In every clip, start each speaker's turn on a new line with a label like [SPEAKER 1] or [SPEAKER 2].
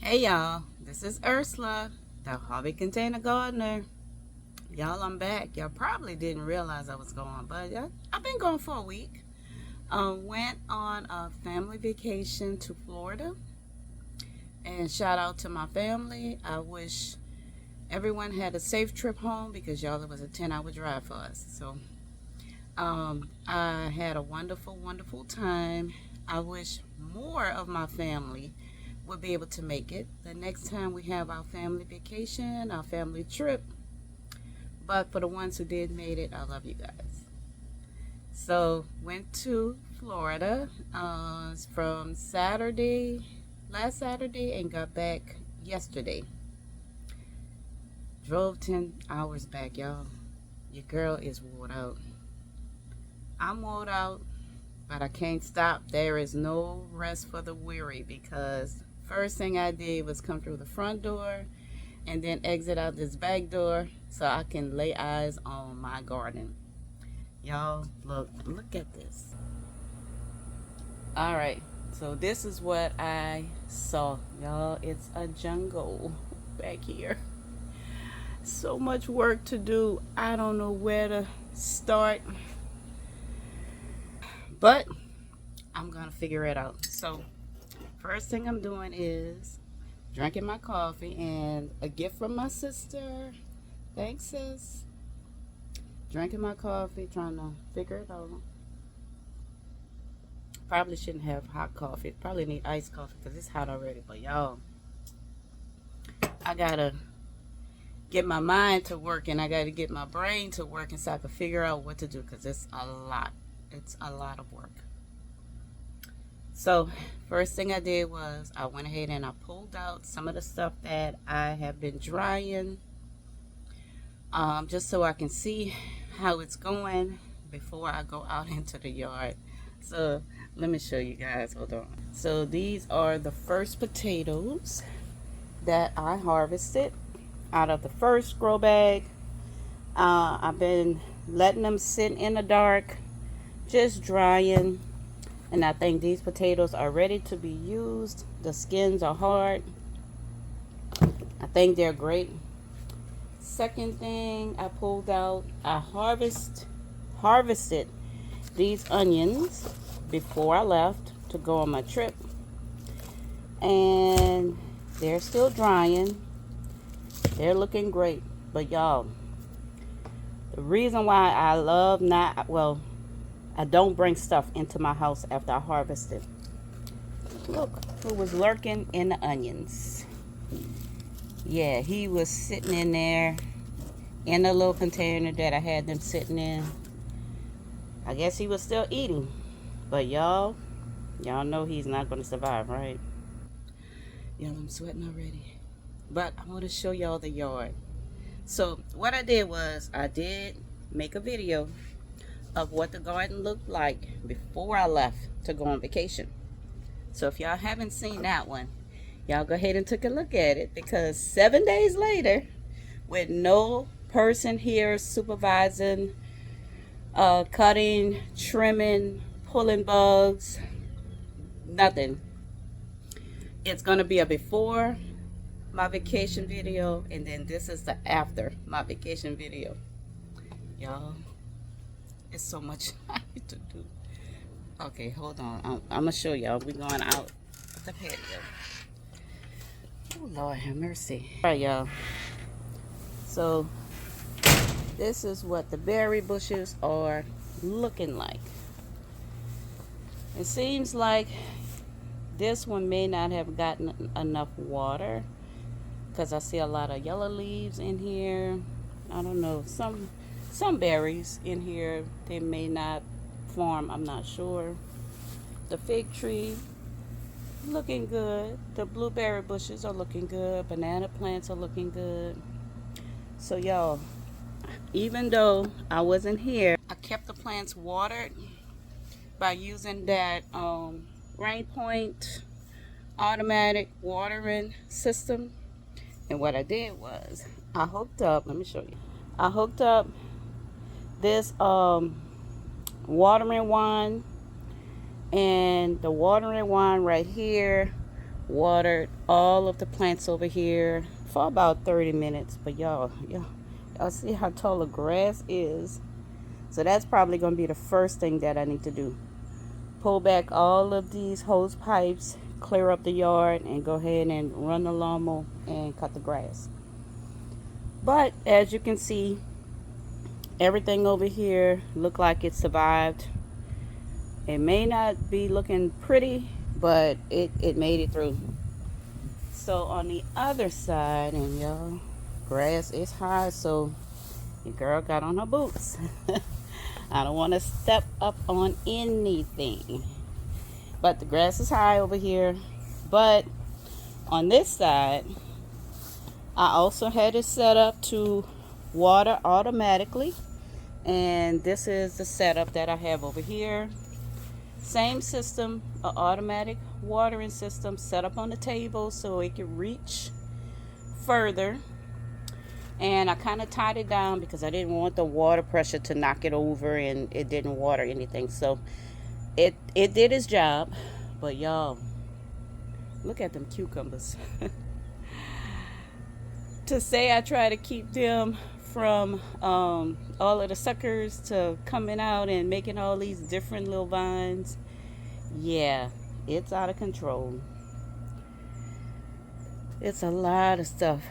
[SPEAKER 1] Hey y'all, this is Ursula, the hobby container gardener. Y'all, I'm back. Y'all probably didn't realize I was gone, but I've been gone for a week. Went on a family vacation to Florida, and shout out to my family. I wish everyone had a safe trip home because y'all, it was a 10-hour drive for us. So I had a wonderful, wonderful time. I wish more of my family would be able to make it the next time we have our family vacation, our family trip. But for the ones who did made it, I love you guys. So went to Florida from last Saturday, and got back yesterday. Drove 10 hours back, y'all. Your girl is wore out. I'm wore out, but I can't stop. There is no rest for the weary because first thing I did was come through the front door and then exit out this back door so I can lay eyes on my garden. Y'all, look at this. All right, so this is what I saw. Y'all, it's a jungle back here. So much work to do. I don't know where to start, but I'm gonna figure it out. So first thing I'm doing is drinking my coffee, and a gift from my sister. Thanks, sis. Drinking my coffee, trying to figure it out. Probably shouldn't have hot coffee. Probably need iced coffee because it's hot already. But y'all, I gotta get my mind to work and I gotta get my brain to work so I can figure out what to do because it's a lot. It's a lot of work. So first thing I did was I went ahead and I pulled out some of the stuff that I have been drying, just so I can see how it's going before I go out into the yard. So let me show you guys. Hold on. So these are the first potatoes that I harvested out of the first grow bag. I've been letting them sit in the dark, just drying. And I think these potatoes are ready to be used. The skins are hard. I think they're great. Second thing I pulled out, I harvested these onions before I left to go on my trip. And they're still drying. They're looking great. But y'all, the reason why I don't bring stuff into my house after I harvest it. Look who was lurking in the onions. Yeah, he was sitting in there in the little container that I had them sitting in. I guess he was still eating. But y'all know he's not going to survive, right? Y'all, I'm sweating already. But I want to show y'all the yard. So what I did was I did make a video of what the garden looked like before I left to go on vacation. So if y'all haven't seen that one, y'all go ahead and take a look at it, because 7 days later, with no person here supervising, cutting, trimming, pulling bugs, nothing. It's gonna be a before my vacation video, and then this is the after my vacation video. Y'all, it's so much I need to do. Okay, hold on. I'm gonna show y'all. We're going out the patio. Oh Lord, have mercy. All right, y'all. So this is what the berry bushes are looking like. It seems like this one may not have gotten enough water because I see a lot of yellow leaves in here. I don't know. Some berries in here, they may not form, I'm not sure. The fig tree looking good. The blueberry bushes are looking good. Banana plants are looking good. So y'all, even though I wasn't here, I kept the plants watered by using that Rain Point automatic watering system. And what I did was I hooked up, let me show you. I hooked up this watering wand, and the watering wand right here Watered all of the plants over here for about 30 minutes. But y'all see how tall the grass is. So that's probably going to be the first thing that I need to do. Pull back all of these hose pipes, clear up the yard, and go ahead and run the lawnmower and cut the grass. But as you can see, everything over here look like it survived. It may not be looking pretty, but it made it through. So on the other side, and y'all, grass is high, so your girl got on her boots. I don't want to step up on anything. But the grass is high over here. But on this side, I also had it set up to water automatically. And this is the setup that I have over here. Same system, an automatic watering system set up on the table so it can reach further. And I kind of tied it down because I didn't want the water pressure to knock it over, and it didn't water anything. So it did its job. But y'all, look at them cucumbers. To say I try to keep them from all of the suckers to coming out and making all these different little vines, yeah, it's out of control. It's a lot of stuff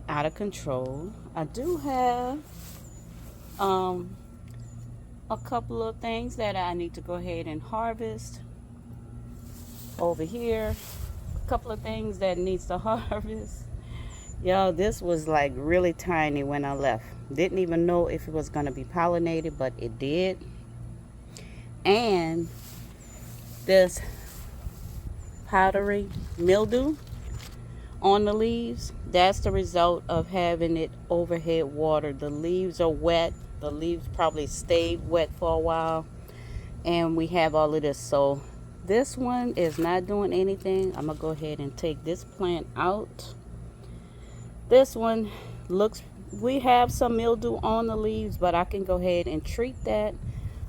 [SPEAKER 1] out of control. I do have a couple of things that I need to go ahead and harvest over here. A couple of things that needs to harvest. Y'all, this was like really tiny when I left. Didn't even know if it was going to be pollinated, but it did. And this powdery mildew on the leaves, that's the result of having it overhead watered. The leaves are wet. The leaves probably stayed wet for a while, and we have all of this. So this one is not doing anything. I'm gonna go ahead and take this plant out. This one looks, we have some mildew on the leaves, but I can go ahead and treat that.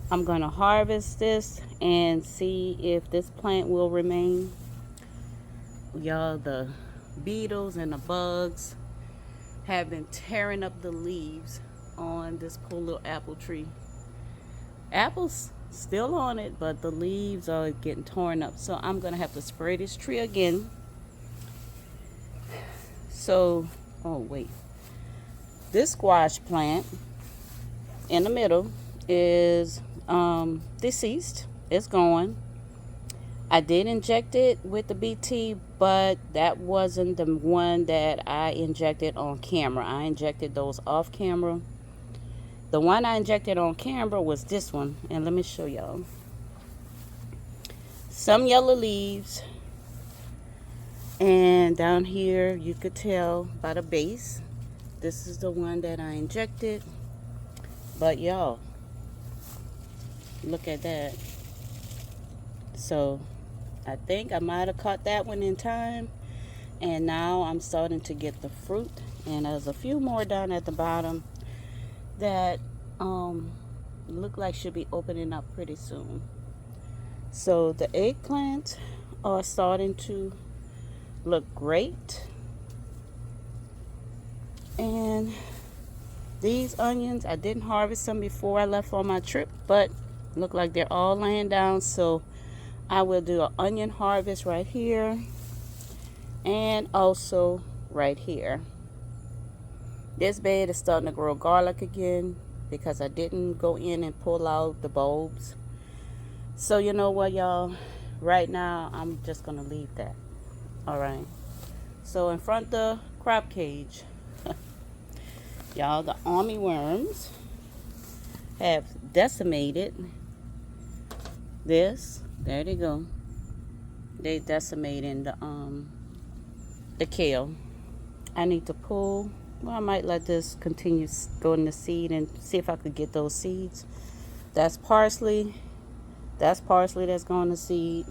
[SPEAKER 1] I'm gonna harvest this and see if this plant will remain. Y'all, the beetles and the bugs have been tearing up the leaves on this poor little apple tree. Apples still on it, but the leaves are getting torn up. So I'm gonna have to spray this tree again. So, oh wait, this squash plant in the middle is deceased. It's gone. I did inject it with the BT, but that wasn't the one that I injected on camera. I injected those off camera. The one I injected on camera was this one, and let me show y'all. Some yellow leaves, and down here you could tell by the base, this is the one that I injected. But y'all, look at that. So I think I might have caught that one in time, and now I'm starting to get the fruit, and there's a few more down at the bottom that look like should be opening up pretty soon. So the eggplants are starting to look great, and these onions, I didn't harvest them before I left on my trip, but look like they're all laying down. So I will do an onion harvest right here and also right here. This bed is starting to grow garlic again because I didn't go in and pull out the bulbs. So you know what, y'all, right now I'm just gonna leave that. All right, so in front of the crop cage, y'all, the army worms have decimated this. There they go. They decimating the kale. I need to pull. Well, I might let this continue going to seed and see if I could get those seeds. That's parsley. That's parsley that's going to seed.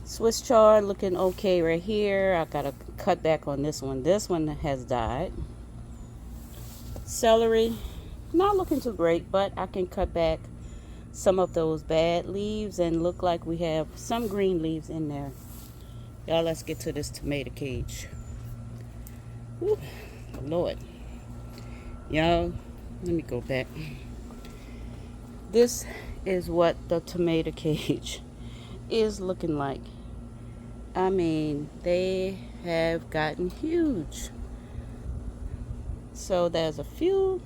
[SPEAKER 1] Swiss chard looking okay right here. I gotta cut back on this one. This one has died. Celery, not looking too great, but I can cut back some of those bad leaves and look like we have some green leaves in there. Y'all, let's get to this tomato cage. Whew, Lord. Y'all, let me go back. This is what the tomato cage is looking like. I mean, they have gotten huge. So there's a few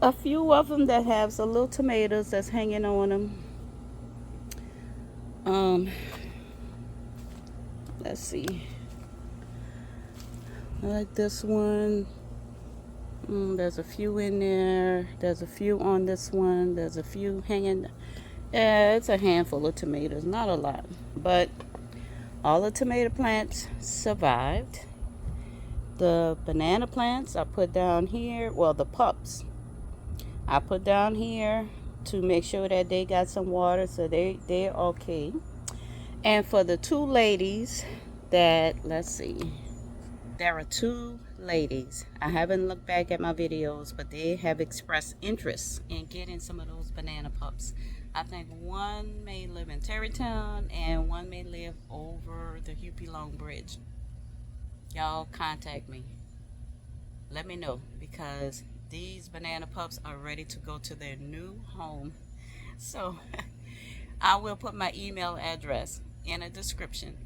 [SPEAKER 1] of them that have some little tomatoes that's hanging on them. Let's see. I like this one. There's a few in there. There's a few on this one. There's a few hanging. Yeah, it's a handful of tomatoes, not a lot, but all the tomato plants survived. The banana plants I put down here, well, the pups I put down here to make sure that they got some water, so they're okay. And for the two ladies that, let's see, there are two ladies. I haven't looked back at my videos, but they have expressed interest in getting some of those banana pups. I think one may live in Terrytown and one may live over the Huey Long Bridge. Y'all contact me. Let me know, because these banana pups are ready to go to their new home. So I will put my email address in a description.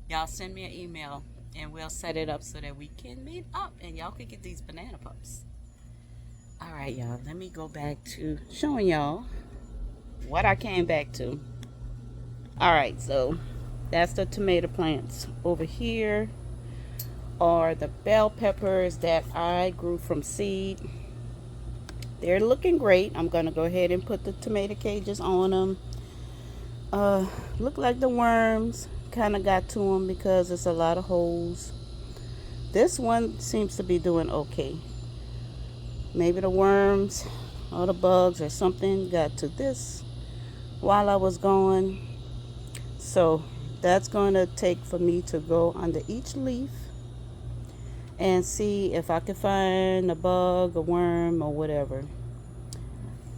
[SPEAKER 1] Y'all send me an email and we'll set it up so that we can meet up and y'all can get these banana pups. All right, y'all, let me go back to showing y'all what I came back to. All right, so that's the tomato plants. Over here are the bell peppers that I grew from seed. They're looking great. I'm gonna go ahead and put the tomato cages on them. Look like the worms kind of got to them because it's a lot of holes. This one seems to be doing okay. Maybe the worms or the bugs or something got to this while I was gone. So that's going to take for me to go under each leaf and see if I can find a bug, a worm, or whatever.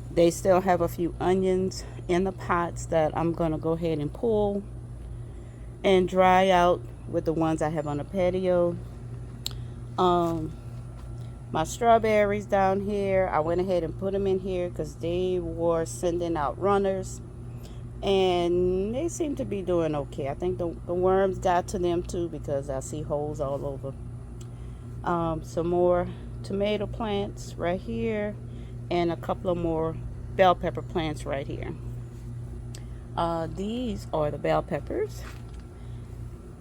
[SPEAKER 1] They still have a few onions in the pots that I'm going to go ahead and pull and dry out with the ones I have on the patio. My strawberries down here, I went ahead and put them in here because they were sending out runners and they seem to be doing okay. I think the worms got to them too because I see holes all over. Some more tomato plants right here and a couple of more bell pepper plants right here. These are the bell peppers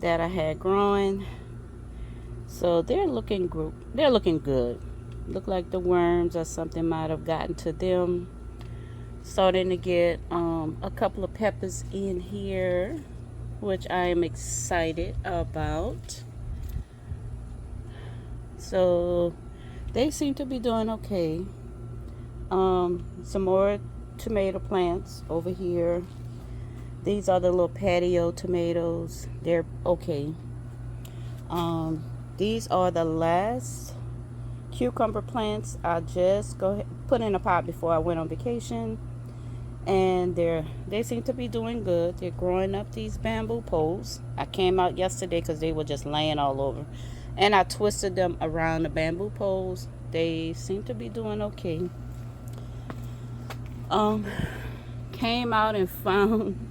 [SPEAKER 1] that I had growing. So they're looking good. Look like the worms or something might have gotten to them. Starting to get a couple of peppers in here, which I am excited about. So they seem to be doing okay. Some more tomato plants over here. These are the little patio tomatoes. They're okay. These are the last cucumber plants I just put in a pot before I went on vacation, and they seem to be doing good. They're growing up these bamboo poles. I came out yesterday because they were just laying all over, and I twisted them around the bamboo poles. They seem to be doing okay. Came out and found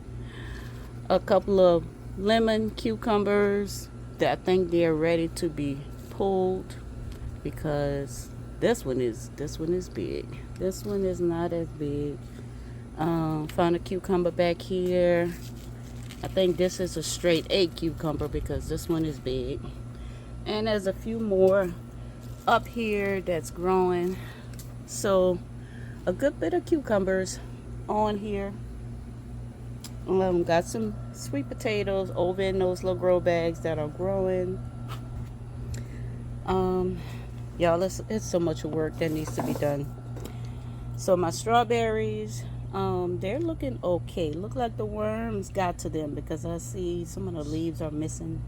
[SPEAKER 1] a couple of lemon cucumbers that I think they're ready to be pulled, because this one is big. This one is not as big. Found a cucumber back here. I think this is a straight A cucumber because this one is big. And there's a few more up here that's growing. So a good bit of cucumbers on here. Got some sweet potatoes over in those little grow bags that are growing. Y'all, it's so much work that needs to be done. So my strawberries, they're looking okay. Look like the worms got to them because I see some of the leaves are missing.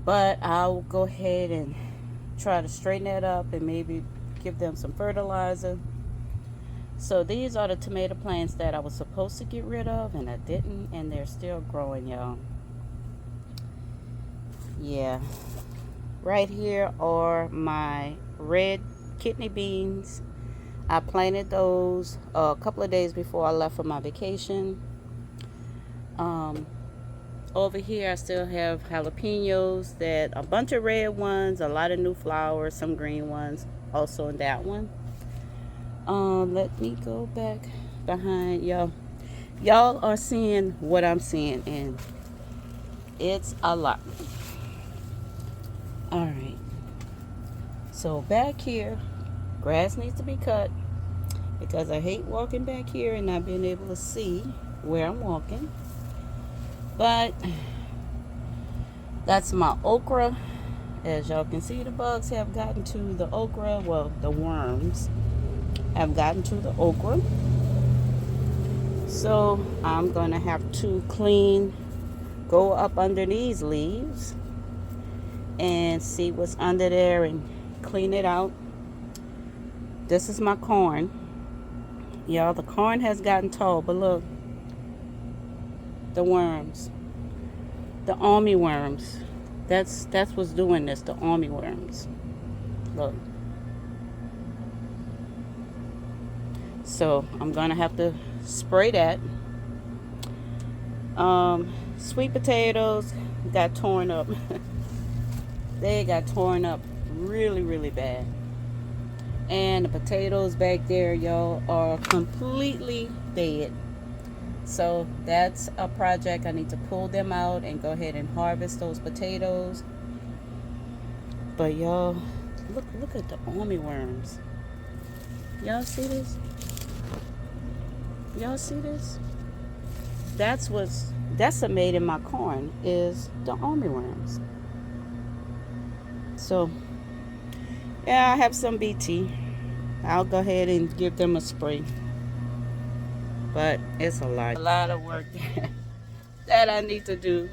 [SPEAKER 1] But I'll go ahead and try to straighten that up and maybe give them some fertilizer. So these are the tomato plants that I was supposed to get rid of and I didn't, and they're still growing, y'all. Yeah, right here are my red kidney beans. I planted those a couple of days before I left for my vacation. Um, Over here, I still have jalapenos, that a bunch of red ones, a lot of new flowers, some green ones, also in that one. Let me go back behind y'all. Y'all are seeing what I'm seeing, and it's a lot. All right. So back here, grass needs to be cut because I hate walking back here and not being able to see where I'm walking. But that's my okra. As y'all can see, the bugs have gotten to the okra. Well, the worms have gotten to the okra. So I'm going to have to go up under these leaves and see what's under there and clean it out. This is my corn. Y'all, the corn has gotten tall, but look, the worms, the army worms. That's what's doing this, the army worms. Look. So I'm gonna have to spray that. Sweet potatoes got torn up. They got torn up really, really bad. And the potatoes back there, y'all, are completely dead. So that's a project. I need to pull them out and go ahead and harvest those potatoes. But y'all, look at the army worms. Y'all see this? Y'all see this? That's what's decimating my corn, is the army worms. So yeah, I have some BT. I'll go ahead and give them a spray. But it's a lot of work that I need to do.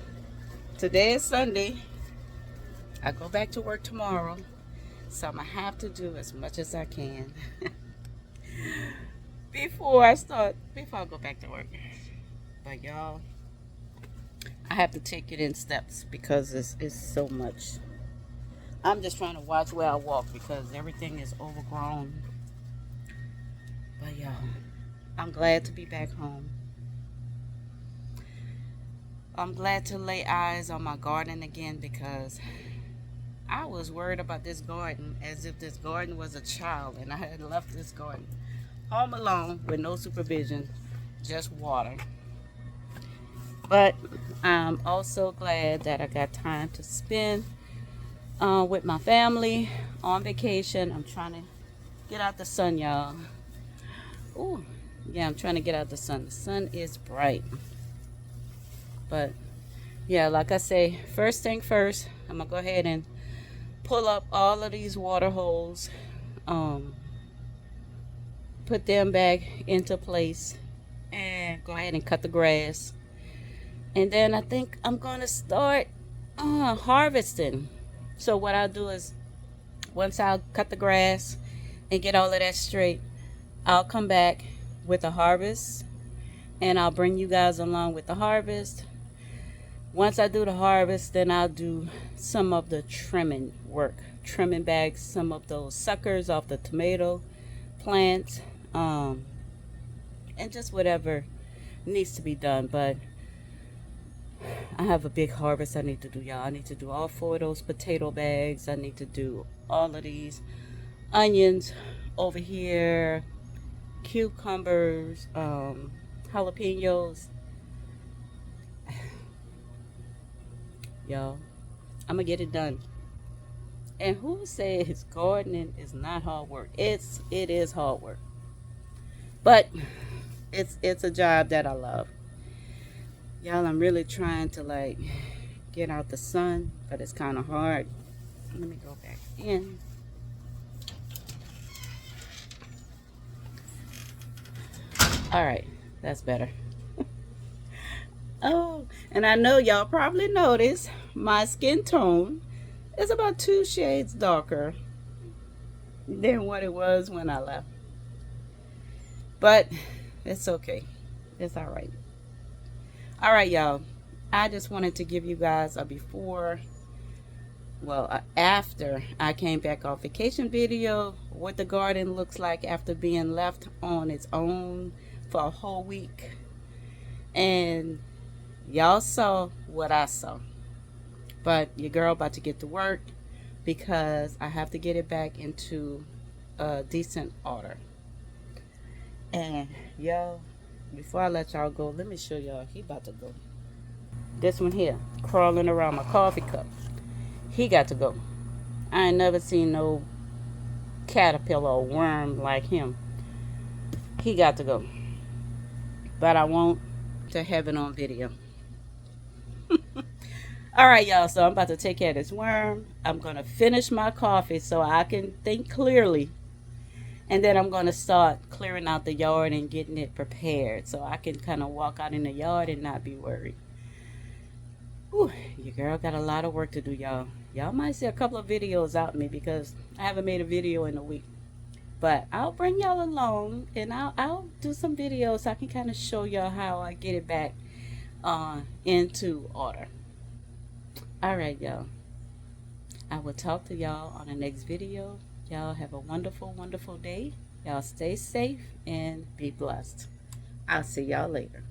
[SPEAKER 1] Today is Sunday. I go back to work tomorrow. So I'm going to have to do as much as I can before I go back to work. But y'all, I have to take it in steps because it's so much. I'm just trying to watch where I walk because everything is overgrown. But y'all, I'm glad to be back home. I'm glad to lay eyes on my garden again because I was worried about this garden as if this garden was a child and I had left this garden home alone with no supervision, just water. But I'm also glad that I got time to spend with my family on vacation. I'm trying to get out the sun, y'all. Ooh, yeah, I'm trying to get out the sun. The sun is bright. But yeah, like I say, first thing first, I'm gonna go ahead and pull up all of these water holes, put them back into place, and go ahead and cut the grass. And then I think I'm gonna start harvesting. So what I'll do is, once I'll cut the grass and get all of that straight, I'll come back with a harvest and I'll bring you guys along with the harvest. Once I do the harvest, then I'll do some of the trimming work, trimming back some of those suckers off the tomato plants, and just whatever needs to be done. But I have a big harvest I need to do, y'all. I need to do all 4 of those potato bags. I need to do all of these onions over here, cucumbers, jalapenos. Y'all, I'm gonna get it done. And who says gardening is not hard work? It is hard work. But it's a job that I love. Y'all, I'm really trying to get out the sun, but it's kind of hard. Let me go back in. All right, that's better. Oh, and I know y'all probably noticed my skin tone is about 2 shades darker than what it was when I left. But it's okay. It's all right. All right, y'all. I just wanted to give you guys a before well, after I came back off vacation video, what the garden looks like after being left on its own for a whole week. And y'all saw what I saw. But your girl about to get to work because I have to get it back into a decent order. And y'all, before I let y'all go, let me show y'all. He about to go. This one here, crawling around my coffee cup. He got to go. I ain't never seen no caterpillar or worm like him. He got to go. But I want to have it on video. All right, y'all. So I'm about to take care of this worm. I'm going to finish my coffee so I can think clearly. And then I'm going to start clearing out the yard and getting it prepared so I can kind of walk out in the yard and not be worried. Whew, your girl got a lot of work to do, y'all. Y'all might see a couple of videos out of me because I haven't made a video in a week. But I'll bring y'all along and I'll do some videos so I can kind of show y'all how I get it back into order. All right, y'all. I will talk to y'all on the next video. Y'all have a wonderful, wonderful day. Y'all stay safe and be blessed. I'll see y'all later.